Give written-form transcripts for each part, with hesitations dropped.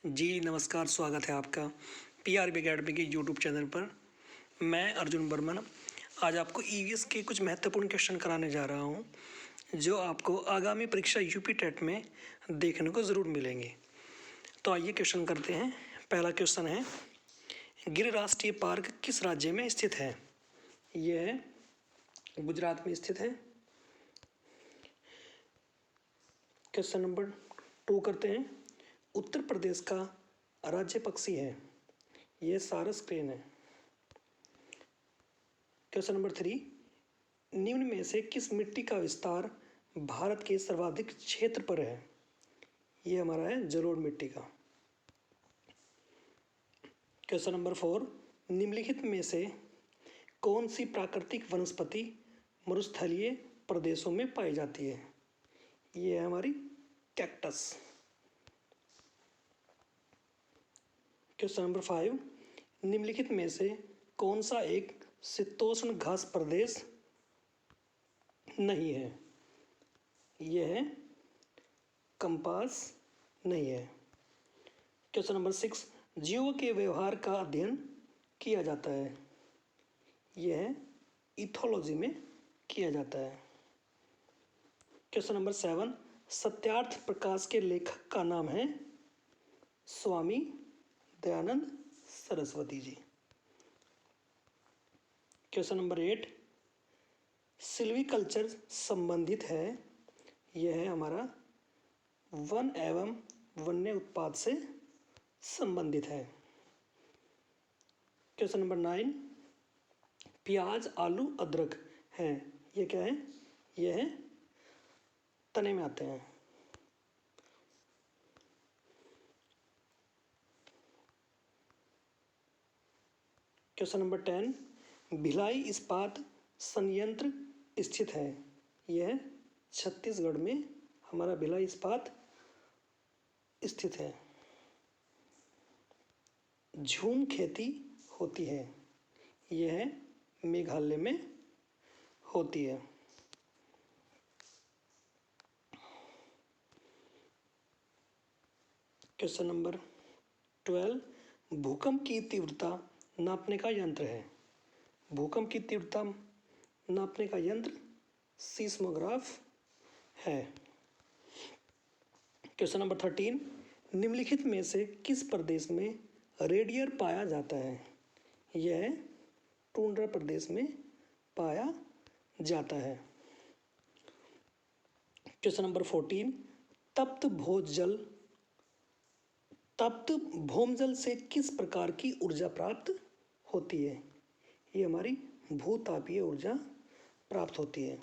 जी नमस्कार, स्वागत है आपका पीआरबी अकेडमी के यूट्यूब चैनल पर। मैं अर्जुन बर्मन आज आपको ईवीएस के कुछ महत्वपूर्ण क्वेश्चन कराने जा रहा हूं, जो आपको आगामी परीक्षा यूपी टेट में देखने को ज़रूर मिलेंगे। तो आइए क्वेश्चन करते हैं। पहला क्वेश्चन है, गिर राष्ट्रीय पार्क किस राज्य में स्थित है? यह गुजरात में स्थित है। क्वेश्चन नंबर 2 करते हैं, उत्तर प्रदेश का राज्य पक्षी है? यह सारस क्रेन है। क्वेश्चन नंबर 3, निम्न में से किस मिट्टी का विस्तार भारत के सर्वाधिक क्षेत्र पर है? यह हमारा है जलोढ़ मिट्टी का। क्वेश्चन नंबर 4, निम्नलिखित में से कौन सी प्राकृतिक वनस्पति मरुस्थलीय प्रदेशों में पाई जाती है? यह है हमारी कैक्टस। क्वेश्चन नंबर 5, निम्नलिखित में से कौन सा एक शीतोष्ण घास प्रदेश नहीं है? यह है कंपास नहीं है। क्वेश्चन नंबर 6, जीवों के व्यवहार का अध्ययन किया जाता है? यह इथोलॉजी में किया जाता है। क्वेश्चन नंबर 7, सत्यार्थ प्रकाश के लेखक का नाम है? Swami Dayanand Saraswati ji. Question number 8, silviculture संबंधित है? यह है हमारा वन एवं वन्य उत्पाद से संबंधित है। क्वेश्चन नंबर 9, प्याज आलू अदरक है, ये क्या है? यह है तने में आते हैं। क्वेश्चन नंबर 10, भिलाई इस्पात संयंत्र स्थित है? यह छत्तीसगढ़ में हमारा भिलाई इस्पात स्थित है। झूम खेती होती है? यह मेघालय में होती है। क्वेश्चन नंबर 12, भूकंप की तीव्रता नापने का यंत्र है? भूकंप की तीव्रता नापने का यंत्र सीस्मोग्राफ है। क्वेश्चन नंबर 13, निम्नलिखित में से किस प्रदेश में रेडियर पाया जाता है? यह टुंड्रा प्रदेश में पाया जाता है। क्वेश्चन नंबर 14, तप्त भौमजल से किस प्रकार की ऊर्जा प्राप्त होती है? ये हमारी भूतापीय ऊर्जा प्राप्त होती है।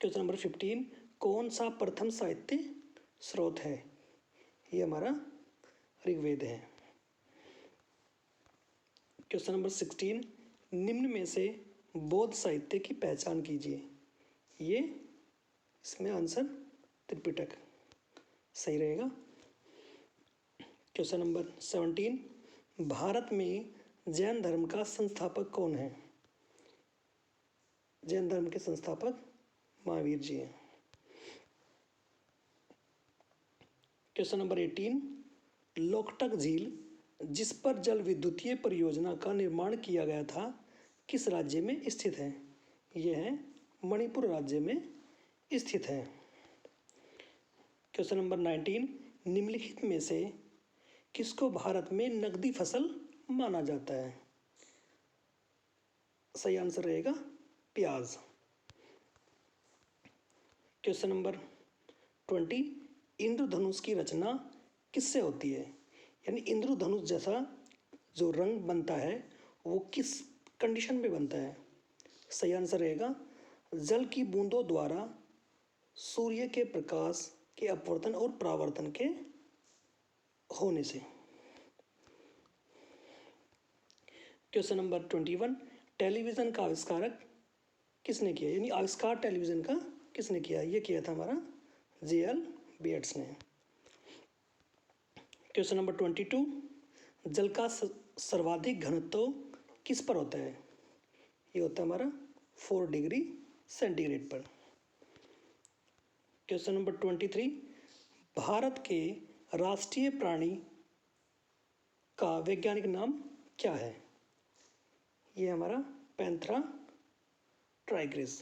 क्वेश्चन नंबर 15, कौन सा प्रथम साहित्य स्रोत है? ये हमारा ऋग्वेद है। क्वेश्चन नंबर 16, निम्न में से बौद्ध साहित्य की पहचान कीजिए। ये इसमें आंसर त्रिपिटक सही रहेगा। क्वेश्चन नंबर 17, भारत में जैन धर्म का संस्थापक कौन है? जैन धर्म के संस्थापक महावीर जी हैं। क्वेश्चन नंबर 18, लोकटक झील जिस पर जल विद्युतीय परियोजना का निर्माण किया गया था किस राज्य में स्थित है? यह मणिपुर राज्य में स्थित है। क्वेश्चन नंबर 19, निम्नलिखित में से किसको भारत में नकदी फसल माना जाता है? सही आंसर रहेगा प्याज। क्वेश्चन नंबर 20, इंद्रधनुष की रचना किससे होती है? यानी इंद्रधनुष जैसा जो रंग बनता है वो किस कंडीशन में बनता है? सही आंसर रहेगा जल की बूंदों द्वारा सूर्य के प्रकाश के अपवर्तन और परावर्तन के होने से। क्वेश्चन नंबर 21, टेलीविज़न का आविष्कारक किसने किया? यानी आविष्कार टेलीविज़न का किसने किया? ये किया था हमारा J.L. बेट्स ने। क्वेश्चन नंबर 22, जल का सर्वाधिक घनत्व किस पर होता है? ये होता है हमारा 4 डिग्री सेंटीग्रेड पर। क्वेश्चन नंबर 23, भारत के राष्ट्रीय प्राणी का वैज्ञानिक नाम क्या है? ये हमारा पैंथेरा ट्राइग्रिस।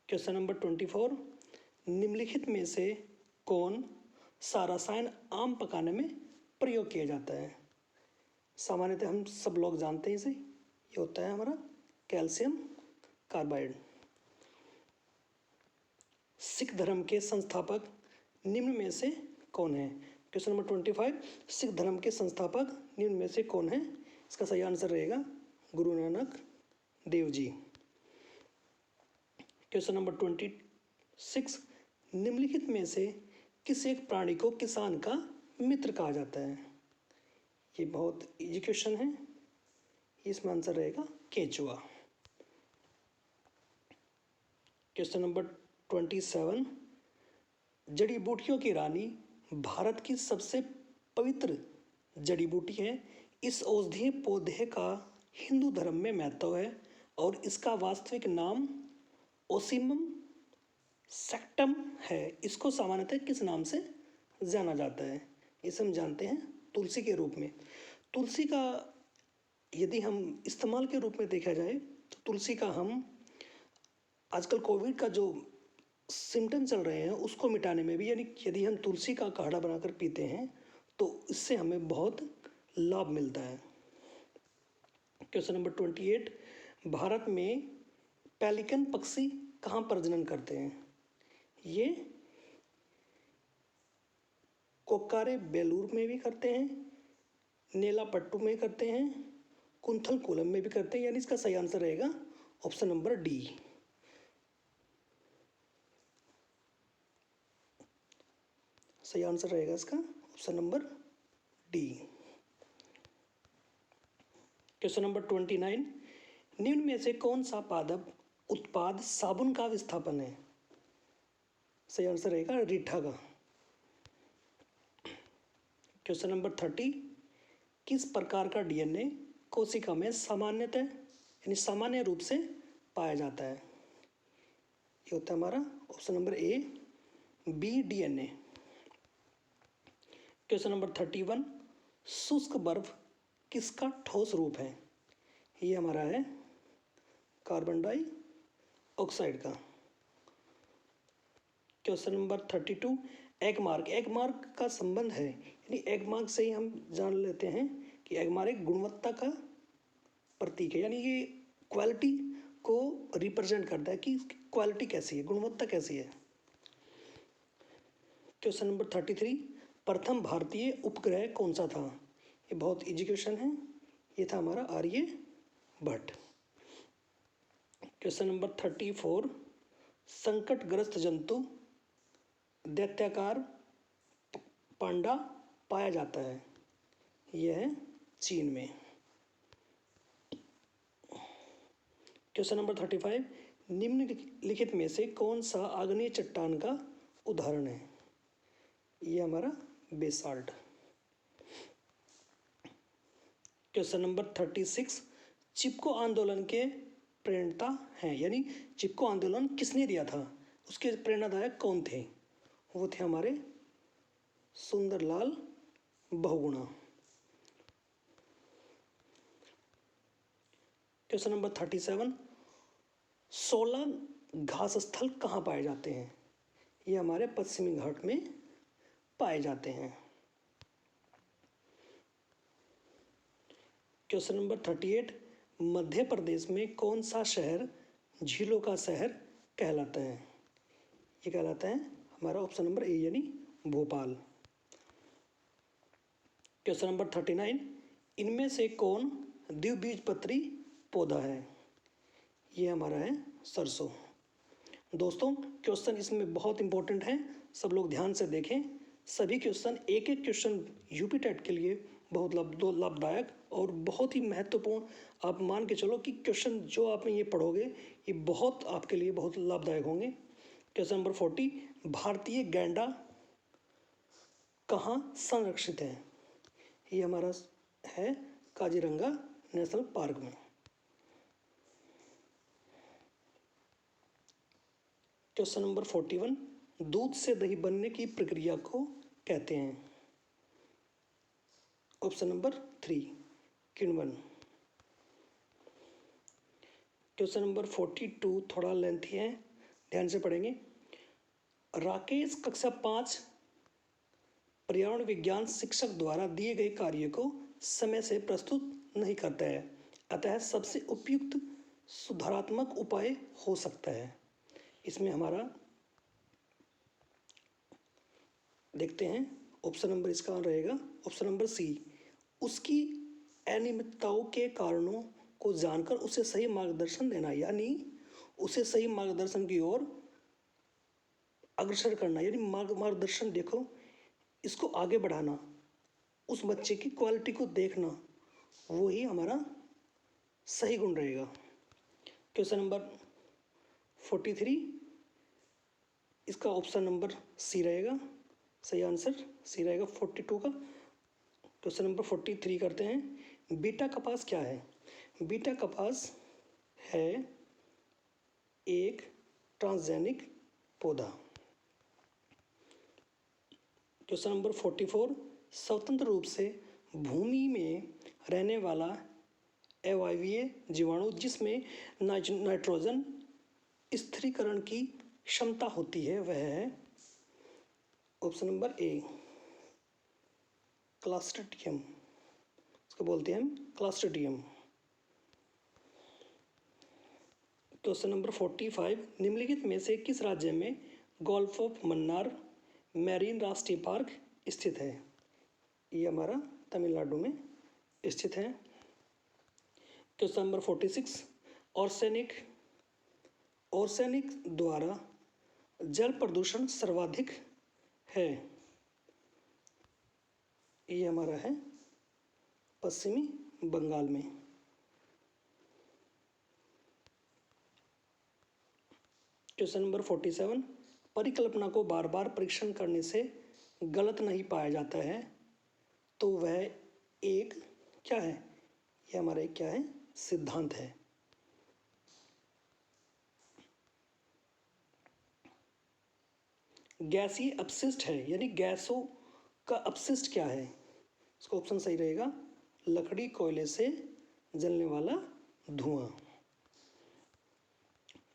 क्वेश्चन नंबर 24, निम्नलिखित में से कौन सा रसायन आम पकाने में प्रयोग किया जाता है? सामान्यतः हम सब लोग जानते हैं इसे, ये होता है हमारा कैल्शियम कार्बाइड। सिख धर्म के संस्थापक निम्न में से कौन है? क्वेश्चन नंबर 25, सिख धर्म के संस्थापक निम्न में से कौन है? इसका सही आंसर रहेगा गुरु नानक देव जी। क्वेश्चन नंबर 26, निम्नलिखित में से किस एक प्राणी को किसान का मित्र कहा जाता है? ये बहुत इजी क्वेश्चन है, इसमें आंसर रहेगा केंचुआ। क्वेश्चन नंबर 27, जड़ी बूटियों की रानी भारत की सबसे पवित्र जड़ी बूटी है। इस औषधीय पौधे का हिंदू धर्म में महत्व है और इसका वास्तविक नाम ओसिमम सेक्टम है। इसको सामान्यतः किस नाम से जाना जाता है? इसे हम जानते हैं तुलसी के रूप में। तुलसी का यदि हम इस्तेमाल के रूप में देखा जाए तो तुलसी का हम आजकल कोविड का जो सिम्टम चल रहे हैं उसको मिटाने में भी, यानी यदि हम तुलसी का काढ़ा बनाकर पीते हैं तो इससे हमें बहुत लाभ मिलता है। क्वेश्चन नंबर 28, भारत में पेलिकन पक्षी कहाँ प्रजनन करते हैं? ये कोक्कारे बेलूर में भी करते हैं, नेलापट्टू में करते हैं, कुंथल कोलम में भी करते हैं, यानी इसका सही आंसर रहेगा ऑप्शन नंबर डी। सही आंसर रहेगा इसका option number D. Question number 29, निम्न में से कौन सा पादप उत्पाद साबुन का विस्थापन है? सही आंसर रहेगा रीठा का। क्वेश्चन नंबर 30, किस प्रकार का डीएनए कोशिका में सामान्यतः यानी सामान्य रूप से पाया जाता है? ये होता है हमारा option number A B DNA. Question number 31, शुष्क बर्फ किसका ठोस रूप है? ये हमारा है कार्बन डाइऑक्साइड का। Question number 32, Agmark. एगमार्क का संबंध है, यानी एगमार्क से ही हम जान लेते हैं कि एगमार्क एक गुणवत्ता का प्रतीक है, यानी ये क्वालिटी को रिप्रेजेंट करता है कि क्वालिटी कैसी है, गुणवत्ता कैसी है। क्वेश्चन नंबर 33, प्रथम भारतीय उपग्रह कौन सा था? ये बहुत इजी क्वेश्चन है, ये था हमारा आर्यभट्ट। क्वेश्चन नंबर 34, संकटग्रस्त जंतु दैत्याकार पांडा पाया जाता है, यह है चीन में। क्वेश्चन नंबर 35, निम्नलिखित में से कौन सा आग्नेय चट्टान का उदाहरण है? ये हमारा बेसाल्ट। क्वेश्चन नंबर 36, चिपको आंदोलन के प्रेरणा हैं, यानी चिपको आंदोलन किसने दिया था, उसके प्रेरणादायक कौन थे? वो थे हमारे सुंदरलाल बहुगुणा। क्वेश्चन नंबर 37, 16 घास स्थल कहाँ पाए जाते हैं? ये हमारे पश्चिमी घाट में पाए जाते हैं। क्वेश्चन नंबर 38, मध्य प्रदेश में कौन सा शहर झीलों का शहर कहलाता है? ये कहलाता है हमारा ऑप्शन नंबर ए यानी भोपाल। क्वेश्चन नंबर 39, इनमें से कौन द्विबीजपत्री पौधा है? ये हमारा है सरसों। दोस्तों क्वेश्चन इसमें बहुत इंपॉर्टेंट है, सब लोग ध्यान से देखें। सभी क्वेश्चन एक एक क्वेश्चन यूपी टेट के लिए बहुत लाभदायक और बहुत ही महत्वपूर्ण, आप मान के चलो कि क्वेश्चन जो आप ये पढ़ोगे ये बहुत आपके लिए बहुत लाभदायक होंगे। क्वेश्चन नंबर 40, भारतीय गैंडा कहाँ संरक्षित है? ये हमारा है काजीरंगा नेशनल पार्क में। क्वेश्चन नंबर 41, दूध से दही बनने की प्रक्रिया को कहते हैं? ऑप्शन नंबर 3 किण्वन। क्वेश्चन नंबर 42 थोड़ा लेंथी है, ध्यान से पढ़ेंगे। राकेश कक्षा 5 पर्यावरण विज्ञान शिक्षक द्वारा दिए गए कार्य को समय से प्रस्तुत नहीं करता है, अतः सबसे उपयुक्त सुधारात्मक उपाय हो सकता है। इसमें हमारा देखते हैं, ऑप्शन नंबर इसका रहेगा ऑप्शन नंबर सी, उसकी अनियमितताओं के कारणों को जानकर उसे सही मार्गदर्शन देना, यानी उसे सही मार्गदर्शन की ओर अग्रसर करना, यानी मार्गदर्शन देखो, इसको आगे बढ़ाना, उस बच्चे की क्वालिटी को देखना, वो ही हमारा सही गुण रहेगा। क्वेश्चन नंबर 43 इसका ऑप्शन नंबर सी रहेगा, सही आंसर सी रहेगा 42 का। क्वेश्चन नंबर 43 करते हैं। बीटा कपास क्या है? बीटा कपास है एक ट्रांसजेनिक पौधा। क्वेश्चन नंबर 44 स्वतंत्र रूप से भूमि में रहने वाला अवायवीय जीवाणु जिसमें नाइट्रोजन स्थिरीकरण की क्षमता होती है, वह है ऑप्शन नंबर ए क्लास्ट्रिडियम, इसको बोलते हैं हम क्लास्ट्रिडियम। क्वेश्चन नंबर 45 निम्नलिखित में से किस राज्य में गोल्फ ऑफ मन्नार मैरीन राष्ट्रीय पार्क स्थित है? ये हमारा तमिलनाडु में स्थित है। क्वेश्चन नंबर 46 ऑर्सेनिक द्वारा जल प्रदूषण सर्वाधिक है, ये हमारा है पश्चिमी बंगाल में। क्वेश्चन नंबर 47 परिकल्पना को बार बार परीक्षण करने से गलत नहीं पाया जाता है, तो वह एक क्या है? ये हमारा एक क्या है? सिद्धांत है। गैसीय अपशिष्ट है, यानी गैसों का अपशिष्ट क्या है? इसका ऑप्शन सही रहेगा लकड़ी कोयले से जलने वाला धुआं।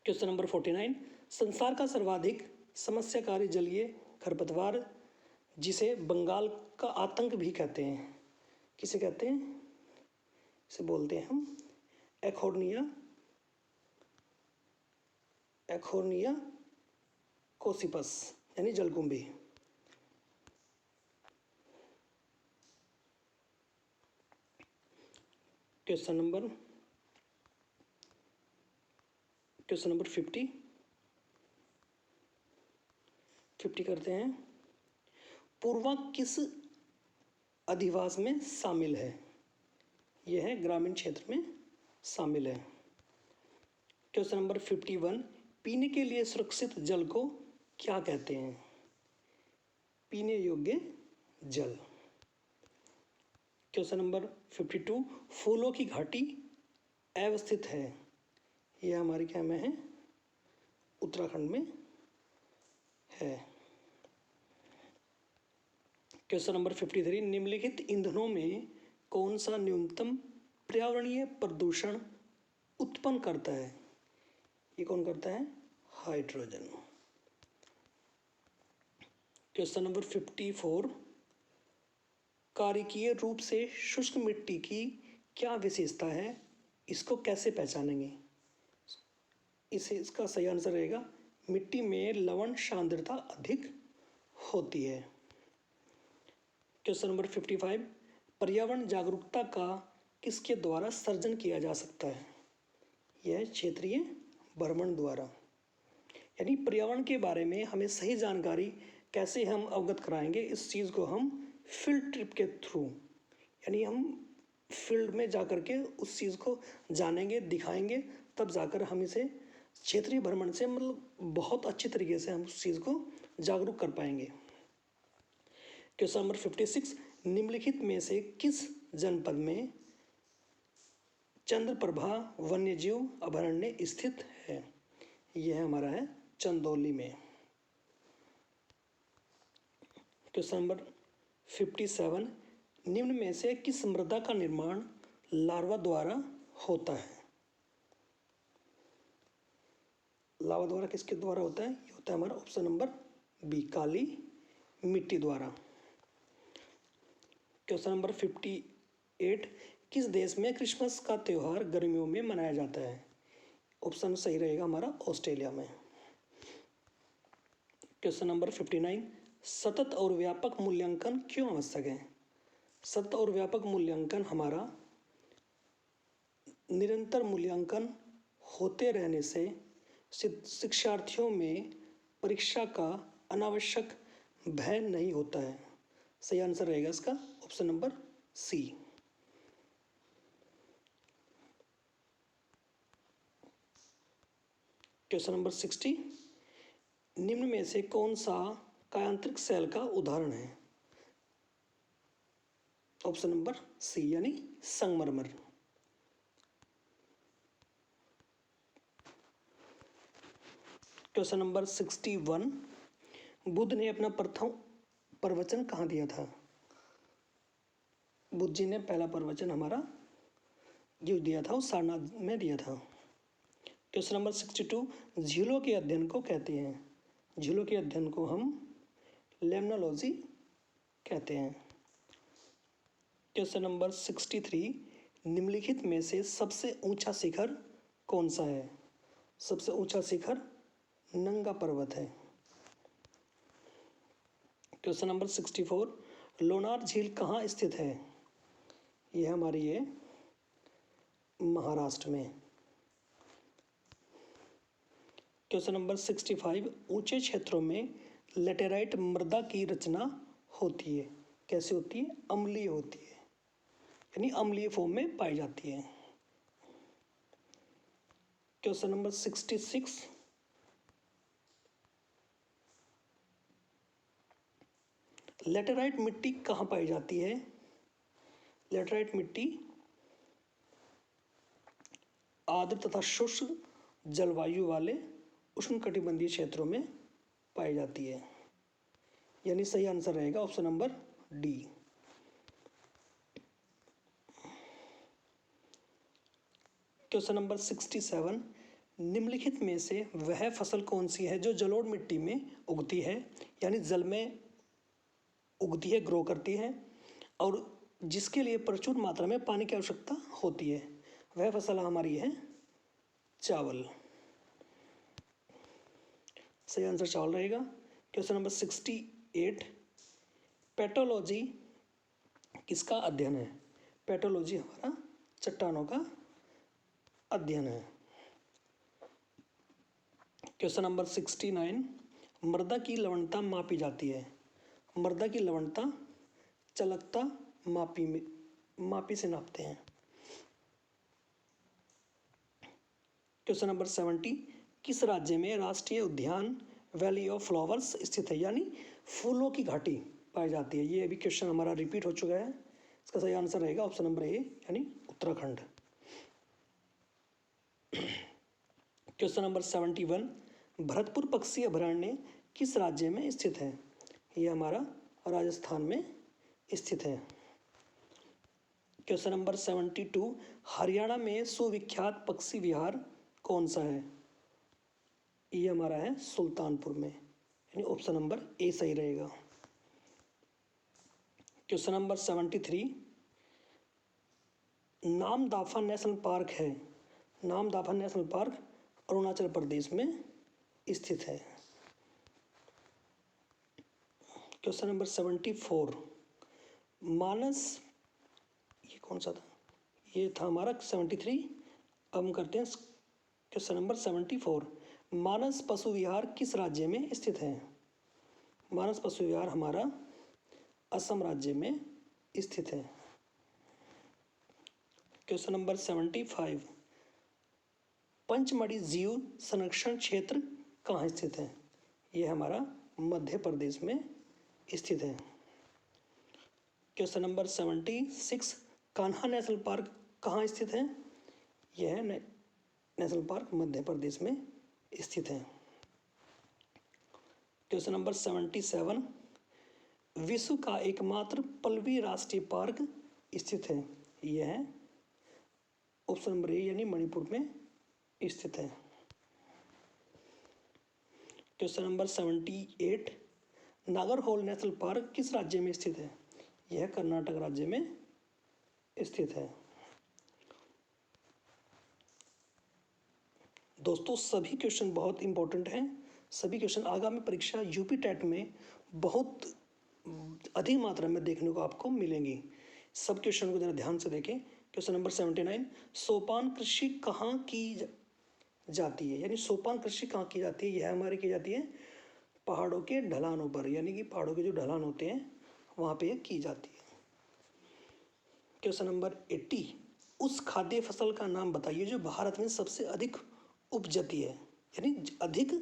क्वेश्चन नंबर 49 संसार का सर्वाधिक समस्याकारी जलीय खरपतवार जिसे बंगाल का आतंक भी कहते हैं, किसे कहते हैं? इसे बोलते हैं हम एखोर्निया कोसिपस, यानी जलकुंभी। क्वेश्चन नंबर 50 करते हैं। पूर्वा किस अधिवास में शामिल है? यह है ग्रामीण क्षेत्र में शामिल है। क्वेश्चन नंबर 51 पीने के लिए सुरक्षित जल को क्या कहते हैं? पीने योग्य जल। क्वेश्चन नंबर 52 फूलों की घाटी अवस्थित है, यह हमारे क्या में है? उत्तराखंड में है। क्वेश्चन नंबर 53 निम्नलिखित ईंधनों में कौन सा न्यूनतम पर्यावरणीय प्रदूषण उत्पन्न करता है? ये कौन करता है? हाइड्रोजन। क्वेश्चन नंबर 54 कार्यकीय रूप से शुष्क मिट्टी की क्या विशेषता है? इसको कैसे पहचानेंगे? इसका सही आंसर रहेगा मिट्टी में लवण सांद्रता अधिक होती है। क्वेश्चन नंबर 55 पर्यावरण जागरूकता का किसके द्वारा सर्जन किया जा सकता है? यह क्षेत्रीय भ्रमण द्वारा, यानी पर्यावरण के बारे में हमें सही जानकारी कैसे हम अवगत कराएंगे, इस चीज़ को हम फील्ड ट्रिप के थ्रू, यानी हम फील्ड में जाकर के उस चीज़ को जानेंगे, दिखाएंगे, तब जाकर हम इसे क्षेत्रीय भ्रमण से मतलब बहुत अच्छी तरीके से हम उस चीज़ को जागरूक कर पाएंगे। क्वेश्चन नंबर 56 निम्नलिखित में से किस जनपद में चंद्रप्रभा वन्यजीव अभयारण्य स्थित है? यह हमारा है चंदौली में। क्वेश्चन नंबर 57, निम्न में से किस मृदा का निर्माण लार्वा द्वारा होता है? लार्वा द्वारा किसके द्वारा होता है? ये होता है हमारा ऑप्शन नंबर बी, काली मिट्टी द्वारा। क्वेश्चन नंबर 58, किस देश में क्रिसमस का त्यौहार गर्मियों में मनाया जाता है? ऑप्शन सही रहेगा हमारा ऑस्ट्रेलिया में। क्वेश्चन नंबर 59, सतत और व्यापक मूल्यांकन क्यों आवश्यक है? सतत और व्यापक मूल्यांकन हमारा निरंतर मूल्यांकन होते रहने से शिक्षार्थियों में परीक्षा का अनावश्यक भय नहीं होता है। सही आंसर रहेगा इसका option number C. Question number 60, निम्न में से कौन सा कायांतरिक सेल का उदाहरण है? ऑप्शन नंबर सी यानी संगमरमर। क्वेश्चन नंबर 61, बुद्ध ने अपना प्रथम प्रवचन कहाँ दिया था? बुद्ध जी ने पहला प्रवचन हमारा जो दिया था वो सारनाथ में दिया था। क्वेश्चन नंबर 62, झीलों के अध्ययन को कहते हैं? झीलों के अध्ययन को हम लेमनोलॉजी कहते हैं। क्वेश्चन नंबर 63, निम्नलिखित में से सबसे ऊंचा शिखर कौन सा है? सबसे ऊंचा शिखर नंगा पर्वत है। क्वेश्चन नंबर 64, लोनार झील कहाँ स्थित है? यह हमारी है महाराष्ट्र में। क्वेश्चन नंबर 65, ऊंचे क्षेत्रों में लेटेराइट मृदा की रचना होती है। कैसे होती है? अम्लीय होती है, यानी अम्लीय फॉर्म में पाई जाती है। क्वेश्चन नंबर 66, लेटेराइट मिट्टी कहाँ पाई जाती है? लेटेराइट मिट्टी आर्द्र तथा शुष्क जलवायु वाले उष्णकटिबंधीय क्षेत्रों में पाई जाती है, यानी सही आंसर रहेगा option number D. Question number 67, निम्नलिखित में से वह फसल कौन सी है जो जलोढ़ मिट्टी में उगती है, यानी जल में उगती है, ग्रो करती है और जिसके लिए प्रचुर मात्रा में पानी की आवश्यकता होती है? वह फसल हमारी है चावल। सही आंसर चावल रहेगा। क्वेश्चन नंबर 68, पेट्रोलॉजी किसका अध्ययन है? पेट्रोलॉजी हमारा चट्टानों का अध्ययन है। क्वेश्चन नंबर 69, मृदा की लवणता मापी जाती है? मृदा की लवणता चालकता मापी से नापते हैं। क्वेश्चन नंबर 70, किस राज्य में राष्ट्रीय उद्यान वैली ऑफ फ्लावर्स स्थित है, यानी फूलों की घाटी पाई जाती है? ये अभी क्वेश्चन हमारा रिपीट हो चुका है। इसका सही आंसर रहेगा ऑप्शन नंबर ए यानी उत्तराखंड। क्वेश्चन नंबर 71, भरतपुर पक्षी अभयारण्य किस राज्य में स्थित है? ये हमारा राजस्थान में स्थित है। क्वेश्चन नंबर 72, हरियाणा में सुविख्यात पक्षी विहार कौन सा है? ये हमारा है सुल्तानपुर में, यानी ऑप्शन नंबर ए सही रहेगा। Question number 73, Namdapha national park है? नामदाफा नेशनल पार्क अरुणाचल प्रदेश में स्थित है। क्वेश्चन नंबर 74, मानस, ये कौन सा था? ये था हमारा 73। अब हम करते हैं क्वेश्चन नंबर 74, मानस पशु विहार किस राज्य में स्थित है? मानस पशु विहार हमारा असम राज्य में स्थित है। क्वेश्चन नंबर 75, पंचमढ़ी जीव संरक्षण क्षेत्र कहाँ स्थित है? ये हमारा मध्य प्रदेश में स्थित है। Question number 76, Kanha national park कहाँ स्थित है? यह नेशनल पार्क मध्य प्रदेश में स्थित है। क्वेश्चन नंबर 77, विश्व का एकमात्र पल्लवी राष्ट्रीय पार्क स्थित है? यह है ऑप्शन नंबर ए यानी मणिपुर में स्थित है। Question number 78, Nagarhole national park किस राज्य में स्थित है? यह कर्नाटक राज्य में स्थित है। दोस्तों सभी क्वेश्चन बहुत इंपॉर्टेंट हैं। सभी क्वेश्चन आगामी परीक्षा यूपी टेट में बहुत अधिक मात्रा में देखने को आपको मिलेंगी। सब क्वेश्चन को जरा ध्यान से देखें। क्वेश्चन नंबर 79, सोपान कृषि कहाँ की जाती है? यानी सोपान कृषि कहाँ की जाती है? यह हमारी की जाती है पहाड़ों के ढलानों पर, यानी कि पहाड़ों के जो ढलान होते हैं वहाँ पे की जाती है। क्वेश्चन नंबर 80, उस खाद्य फसल का नाम बताइए जो भारत में सबसे अधिक उपजती है, यानी अधिक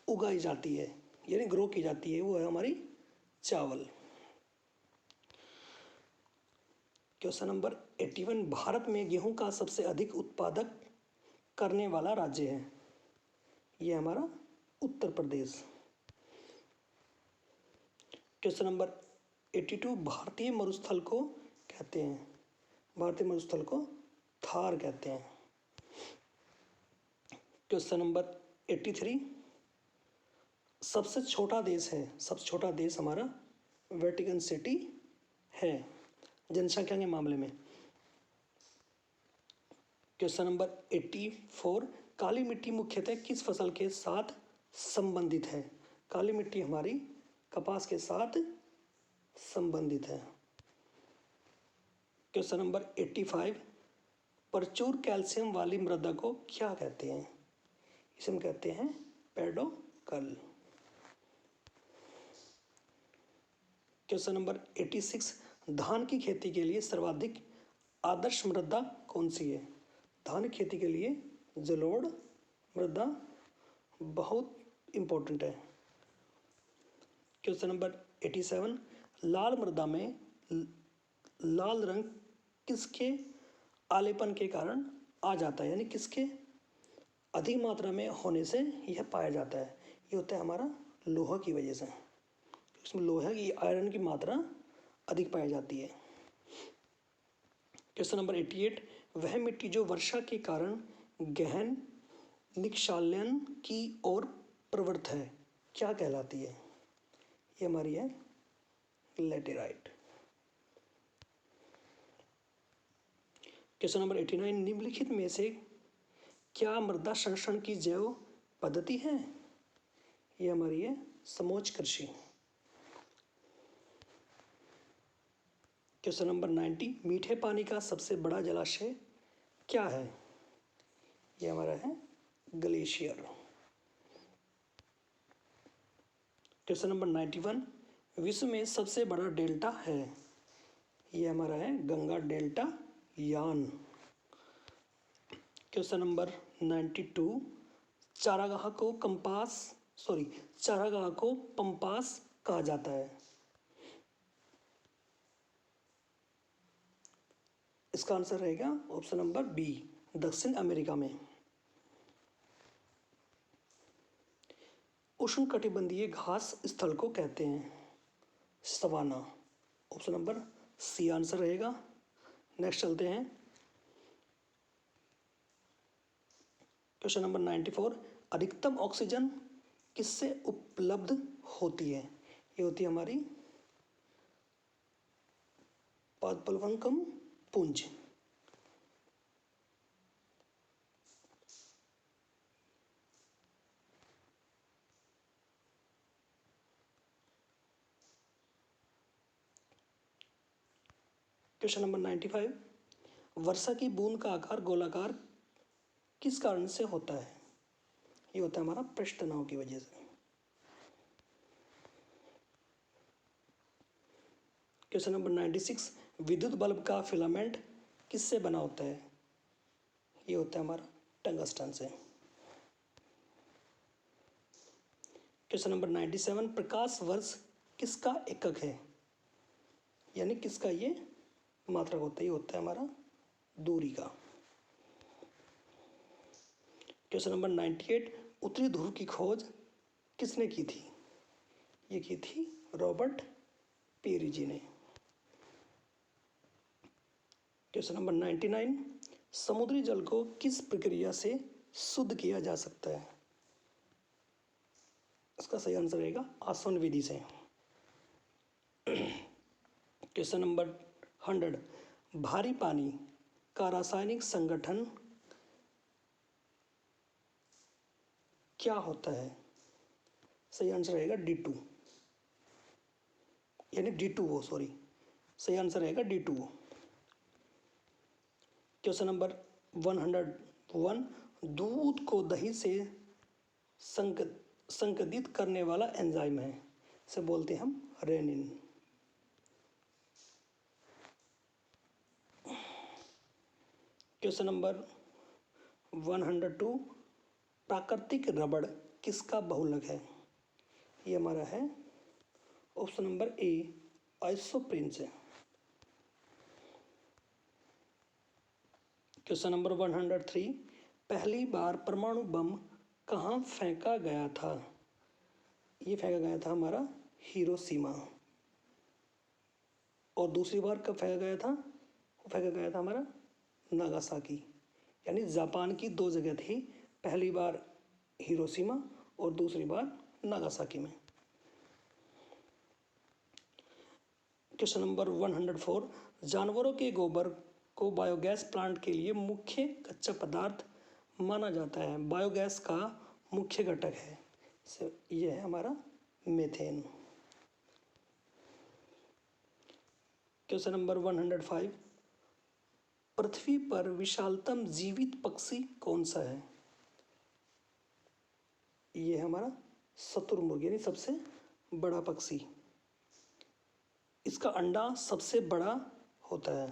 उगाई जाती है, यानी ग्रो की जाती है, वो है हमारी चावल। क्वेश्चन नंबर 81, भारत में गेहूं का सबसे अधिक उत्पादक करने वाला राज्य है? ये हमारा उत्तर प्रदेश। क्वेश्चन नंबर 82, भारतीय मरुस्थल को कहते हैं? भारतीय मरुस्थल को थार कहते हैं। क्वेश्चन नंबर 83, सबसे छोटा देश है? सबसे छोटा देश हमारा वेटिकन सिटी है जनसंख्या के मामले में। क्वेश्चन नंबर 84, काली मिट्टी मुख्यतः किस फसल के साथ संबंधित है? काली मिट्टी हमारी कपास के साथ संबंधित है। क्वेश्चन नंबर 85, प्रचुर कैल्शियम वाली मृदा को क्या कहते हैं? इसे हम कहते हैं पेडोकल। क्वेश्चन नंबर 86, धान की खेती के लिए सर्वाधिक आदर्श मृदा कौन सी है? धान की खेती के लिए जलोढ़ मृदा बहुत इंपॉर्टेंट है। क्वेश्चन नंबर 87, लाल मृदा में लाल रंग किसके आलेपन के कारण आ जाता है, यानी किसके अधिक मात्रा में होने से यह पाया जाता है? ये होता है हमारा लोहा की वजह से। इसमें लोहे की आयरन की मात्रा अधिक पाई जाती है। क्वेश्चन नंबर 88, वह मिट्टी जो वर्षा के कारण गहन निक्षालन की ओर प्रवृत्त है क्या कहलाती है? ये हमारी है लैटेराइट। क्वेश्चन नंबर 89, निम्नलिखित में से क्या मृदा संरक्षण की जैव पद्धति है? ये हमारी है समोच्च कृषि। क्वेश्चन नंबर 90, मीठे पानी का सबसे बड़ा जलाशय क्या है? ये हमारा है ग्लेशियर। क्वेश्चन नंबर 91, विश्व में सबसे बड़ा डेल्टा है? ये हमारा है गंगा डेल्टा यान। क्वेश्चन नंबर 92, चारागाह को पंपास कहा जाता है? इसका आंसर रहेगा ऑप्शन नंबर बी, दक्षिण अमेरिका में। उष्णकटिबंधीय घास स्थल को कहते हैं? Savanna. Option number C answer रहेगा। नेक्स्ट चलते हैं। क्वेश्चन नंबर 94, अधिकतम ऑक्सीजन किससे उपलब्ध होती है? ये होती है हमारी पादपलवंकम पुंज। क्वेश्चन नंबर 95, वर्षा की बूंद का आकार गोलाकार किस कारण से होता है? ये होता है हमारा पृष्ठ तनाव की वजह से। क्वेश्चन नंबर 96, विद्युत बल्ब का फिलामेंट किससे बना होता है? ये होता है हमारा टंगस्टन से। क्वेश्चन नंबर 97, प्रकाश वर्ष किसका एकक है? यानी किसका ये मात्रक होता है? ये होता है हमारा दूरी का। क्वेश्चन नंबर 98, उत्तरी ध्रुव की खोज किसने की थी? ये की थी रॉबर्ट पीरी जी ने। क्वेश्चन नंबर 99, समुद्री जल को किस प्रक्रिया से शुद्ध किया जा सकता है? इसका सही आंसर रहेगा आसवन विधि से। क्वेश्चन नंबर 100, भारी पानी का रासायनिक संगठन क्या होता है? सही आंसर रहेगा D2, यानी D2O, सॉरी, सही आंसर रहेगा D2O। क्वेश्चन नंबर 101, दूध को दही से संकदित करने वाला एंजाइम है, इसे बोलते हैं हम रेनिन। क्वेश्चन नंबर 102, प्राकृतिक रबड़ किसका बहुलक है? ये हमारा है ऑप्शन नंबर ए, आइसोप्रिंस है। क्वेश्चन नंबर 103, पहली बार परमाणु बम कहाँ फेंका गया था? ये फेंका गया था हमारा हिरोशिमा। और दूसरी बार कब फेंका गया था? वो फेंका गया था हमारा नागासाकी, यानी जापान की दो जगह थी, पहली बार हिरोशिमा और दूसरी बार नागासाकी में। क्वेश्चन नंबर 104, जानवरों के गोबर को बायोगैस प्लांट के लिए मुख्य कच्चा पदार्थ माना जाता है। बायोगैस का मुख्य घटक है, यह है हमारा मीथेन। क्वेश्चन नंबर 105, पृथ्वी पर विशालतम जीवित पक्षी कौन सा है? ये है हमारा शुतुरमुर्ग, यानी सबसे बड़ा पक्षी। इसका अंडा सबसे बड़ा होता है।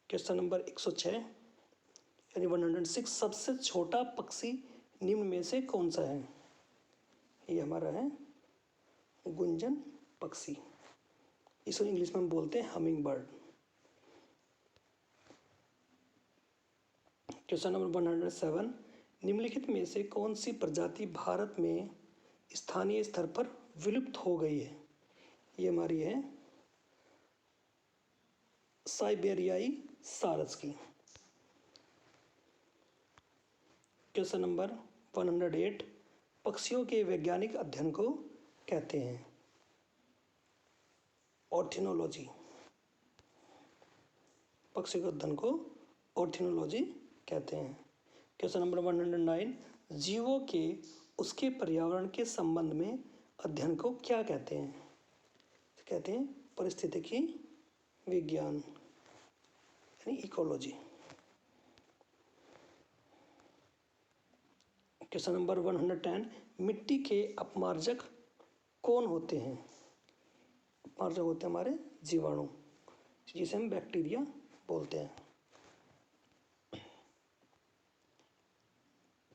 क्वेश्चन नंबर 106, यानी 106, सबसे छोटा पक्षी निम्न में से कौन सा है? ये हमारा है गुंजन पक्षी, इसको इंग्लिश में हम बोलते हैं हमिंग बर्ड। क्वेश्चन नंबर 107, निम्नलिखित में से कौन सी प्रजाति भारत में स्थानीय स्तर पर विलुप्त हो गई है? ये हमारी है साइबेरियाई सारस की। क्वेश्चन नंबर 108, पक्षियों के वैज्ञानिक अध्ययन को कहते हैं ऑर्थिनोलॉजी। पक्षियों के अध्ययन को ऑर्थिनोलॉजी कहते हैं। क्वेश्चन नंबर 109, जीवों के उसके पर्यावरण के संबंध में अध्ययन को क्या कहते हैं? कहते हैं पारिस्थितिकी विज्ञान, यानी इकोलॉजी। क्वेश्चन नंबर 110, मिट्टी के अपमार्जक कौन होते हैं? अपमार्जक होते हैं हमारे जीवाणु, जिसे हम बैक्टीरिया बोलते हैं।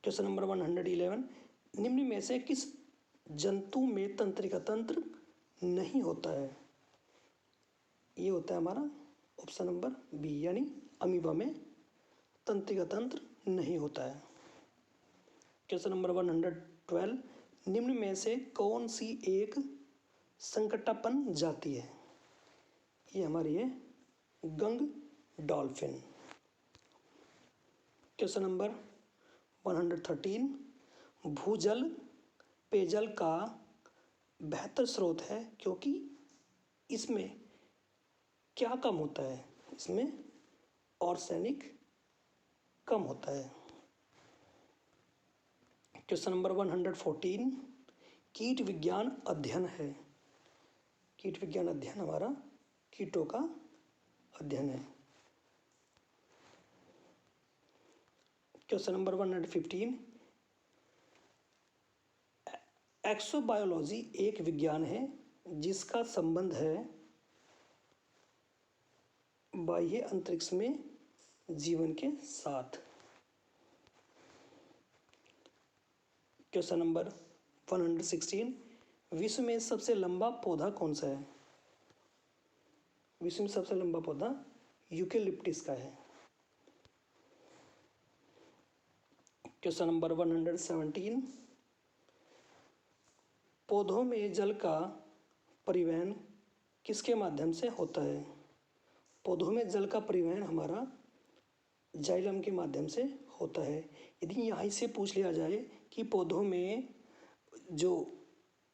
क्वेश्चन नंबर 111, निम्न में से किस जंतु में तंत्रिका तंत्र नहीं होता है? ये होता है हमारा ऑप्शन नंबर बी, यानी अमीबा में तंत्रिका तंत्र नहीं होता है। क्वेश्चन नंबर 112, निम्न में से कौन सी एक संकटापन्न जाति है? ये हमारी है गंग डॉल्फिन। क्वेश्चन नंबर 113, भूजल पेयजल का बेहतर स्रोत है क्योंकि इसमें क्या कम होता है? इसमें आर्सेनिक कम होता है। क्वेश्चन नंबर 114, कीट विज्ञान अध्ययन है। कीट विज्ञान अध्ययन हमारा कीटों का अध्ययन है। क्वेश्चन नंबर 115, एक्सोबायोलॉजी एक विज्ञान है जिसका संबंध है बाह्य अंतरिक्ष में जीवन के साथ। क्वेश्चन नंबर 116, विश्व में सबसे लंबा पौधा कौन सा है? विश्व में सबसे लंबा पौधा यूकेलिप्टिस का है। क्वेश्चन नंबर 117, पौधों में जल का परिवहन किसके माध्यम से होता है? पौधों में जल का परिवहन हमारा जाइलम के माध्यम से होता है। यदि यहाँ से पूछ लिया जाए कि पौधों में जो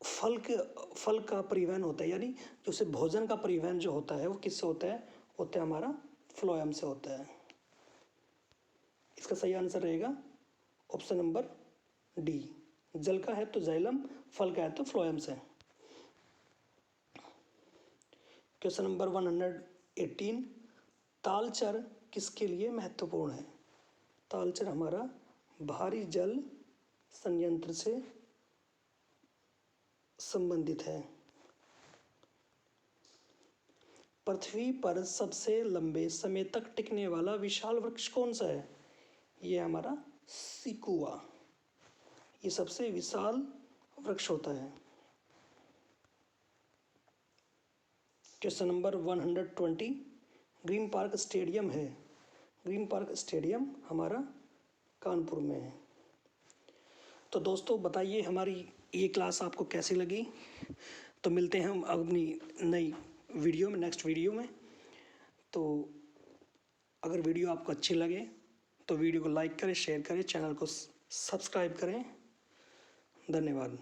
फल का परिवहन होता है, यानी जो से भोजन का परिवहन जो होता है वो किससे होता है? होता है हमारा फ्लोएम से होता है। इसका सही आंसर रहेगा ऑप्शन नंबर डी। जल का है तो जाइलम, फल का है तो फ्लोएम से। क्वेश्चन नंबर 118, तालचर किसके लिए महत्वपूर्ण है? तालचर हमारा भारी जल संयंत्र से संबंधित है। पृथ्वी पर सबसे लंबे समय तक टिकने वाला विशाल वृक्ष कौन सा है? ये हमारा सिकुआ, ये सबसे विशाल वृक्ष होता है। Question number 120, green park stadium है, ग्रीन पार्क स्टेडियम हमारा कानपुर में है। तो दोस्तों बताइए हमारी ये क्लास आपको कैसी लगी? तो मिलते हैं हम अपनी नई वीडियो में, नेक्स्ट वीडियो में। तो अगर वीडियो आपको अच्छी लगे तो वीडियो को लाइक करें, शेयर करें, चैनल को सब्सक्राइब करें। धन्यवाद।